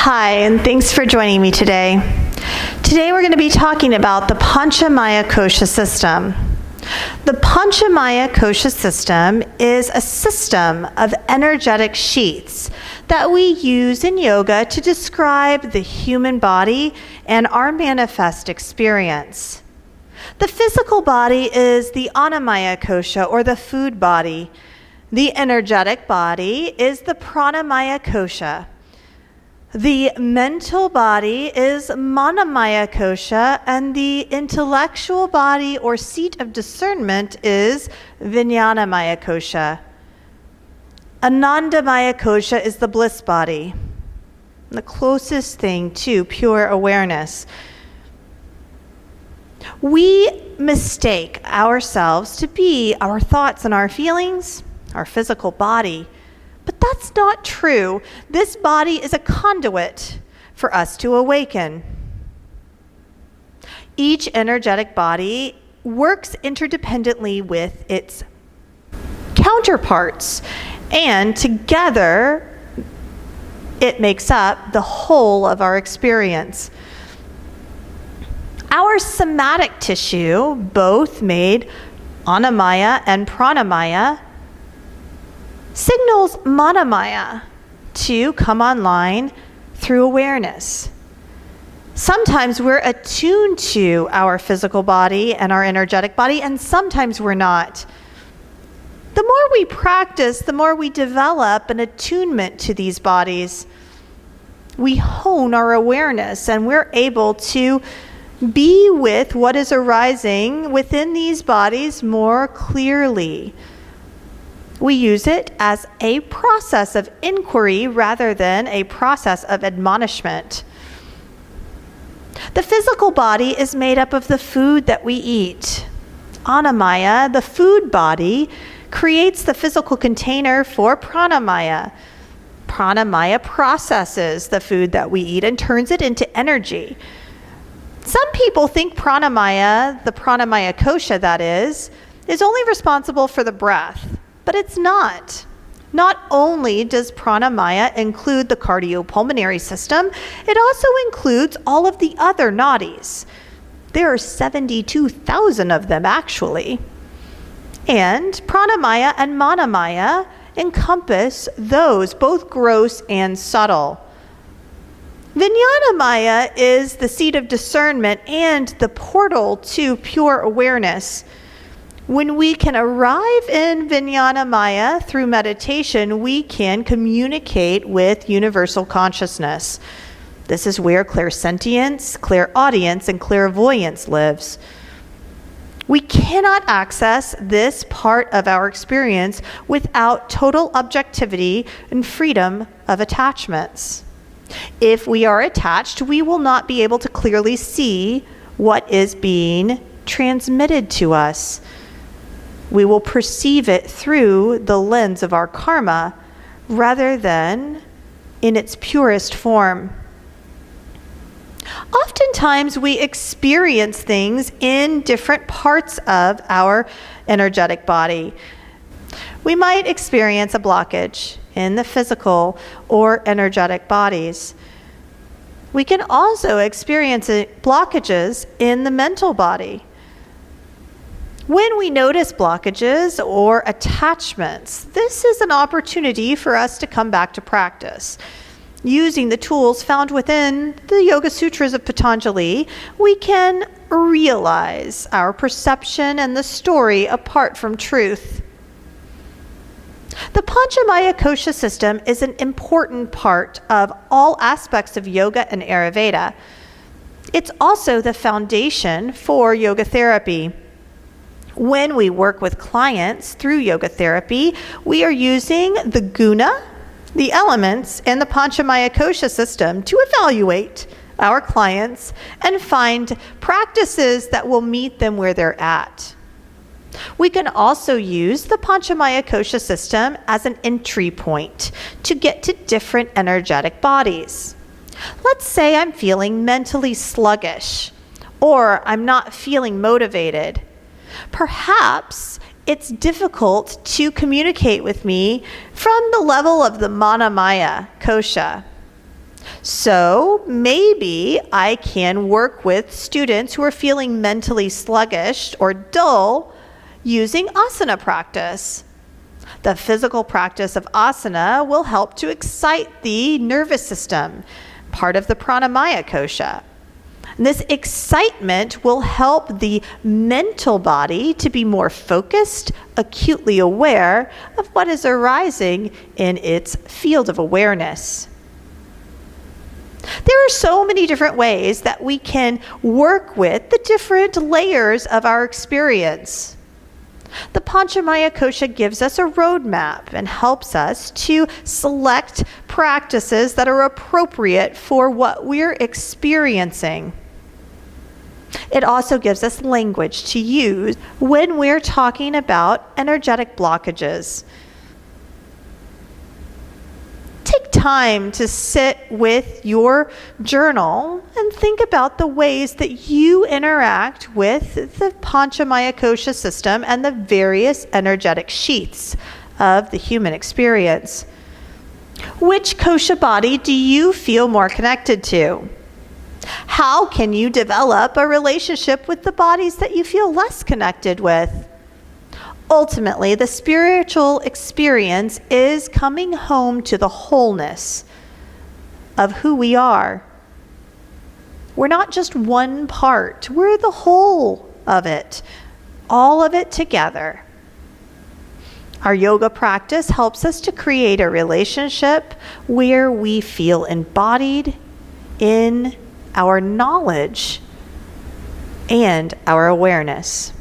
Hi, and thanks for joining me today. Today we're going to be talking about the Panchamaya Kosha system. The Panchamaya Kosha system is a system of energetic sheaths that we use in yoga to describe the human body and our manifest experience. The physical body is the Annamaya Kosha, or the food body. The energetic body is the Pranamaya Kosha. The mental body is Manomaya Kosha, and the intellectual body or seat of discernment is Vijnanamaya Kosha. Anandamaya Kosha is the bliss body, the closest thing to pure awareness. We mistake ourselves to be our thoughts and our feelings, our physical body. But that's not true. This body is a conduit for us to awaken. Each energetic body works interdependently with its counterparts, and together it makes up the whole of our experience. Our somatic tissue, both made Annamaya and Pranamaya, signals Manomaya to come online through awareness. Sometimes we're attuned to our physical body and our energetic body, and sometimes we're not. The more we practice, the more we develop an attunement to these bodies. We hone our awareness, and we're able to be with what is arising within these bodies more clearly. We use it as a process of inquiry rather than a process of admonishment. The physical body is made up of the food that we eat. Annamaya, the food body, creates the physical container for Pranamaya. Pranamaya processes the food that we eat and turns it into energy. Some people think Pranamaya, the Pranamaya Kosha that is only responsible for the breath. But it's not. Not only does Pranamaya include the cardiopulmonary system, it also includes all of the other nadis. There are 72,000 of them actually. And Pranamaya and Manomaya encompass those, both gross and subtle. Vijnanamaya is the seat of discernment and the portal to pure awareness. When we can arrive in Vijnanamaya through meditation, we can communicate with universal consciousness. This is where clairsentience, clairaudience, and clairvoyance lives. We cannot access this part of our experience without total objectivity and freedom of attachments. If we are attached, we will not be able to clearly see what is being transmitted to us. We will perceive it through the lens of our karma rather than in its purest form. Oftentimes we experience things in different parts of our energetic body. We might experience a blockage in the physical or energetic bodies. We can also experience blockages in the mental body. When we notice blockages or attachments, this is an opportunity for us to come back to practice. Using the tools found within the Yoga Sutras of Patanjali, we can realize our perception and the story apart from truth. The Panchamaya Kosha system is an important part of all aspects of yoga and Ayurveda. It's also the foundation for yoga therapy. When we work with clients through yoga therapy, we are using the guna, the elements, and the Panchamaya Kosha system to evaluate our clients and find practices that will meet them where they're at. We can also use the Panchamaya Kosha system as an entry point to get to different energetic bodies. Let's say I'm feeling mentally sluggish, or I'm not feeling motivated. Perhaps it's difficult to communicate with me from the level of the Manomaya Kosha. So maybe I can work with students who are feeling mentally sluggish or dull using asana practice. The physical practice of asana will help to excite the nervous system, part of the Pranamaya Kosha. And this excitement will help the mental body to be more focused, acutely aware of what is arising in its field of awareness. There are so many different ways that we can work with the different layers of our experience. The Panchamaya Kosha gives us a roadmap and helps us to select practices that are appropriate for what we're experiencing. It also gives us language to use when we're talking about energetic blockages. Take time to sit with your journal and think about the ways that you interact with the Panchamaya Kosha system and the various energetic sheaths of the human experience. Which kosha body do you feel more connected to? How can you develop a relationship with the bodies that you feel less connected with? Ultimately, the spiritual experience is coming home to the wholeness of who we are. We're not just one part, we're the whole of it, all of it together. Our yoga practice helps us to create a relationship where we feel embodied in our knowledge and our awareness.